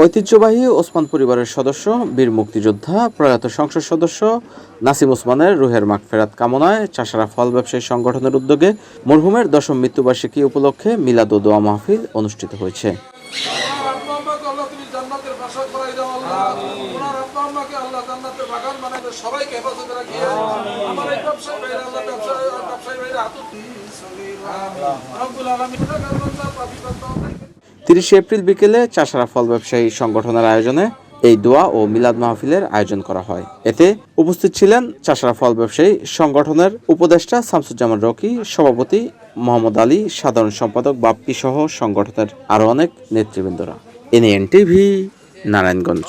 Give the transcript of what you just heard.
ঐতিহ্যবাহী ওসমান পরিবারের সদস্য বীর মুক্তিযোদ্ধা প্রয়াত সংসদ সদস্য নাসিম ওসমানের রুহের মাগফিরাত কামনায় চাষারা ফল ব্যবসায়ী সংগঠনের উদ্যোগে মরহুমের দশম মৃত্যুবার্ষিকী উপলক্ষে মিলাদ ও দোয়া মাহফিল অনুষ্ঠিত হয়েছে। তিরিশে এপ্রিল বিকেলে চাষারা ফল ব্যবসায়ী সংগঠনের আয়োজনে এই দোয়া ও মিলাদ মাহফিলের আয়োজন করা হয়। এতে উপস্থিত ছিলেন চাষারা ফল ব্যবসায়ী সংগঠনের উপদেষ্টা শামসুজ্জামান রকি, সভাপতি মোহাম্মদ আলী, সাধারণ সম্পাদক বাপ্পি সহ সংগঠনের আরো অনেক নেতৃবৃন্দরা। NN TV, Narayanganj.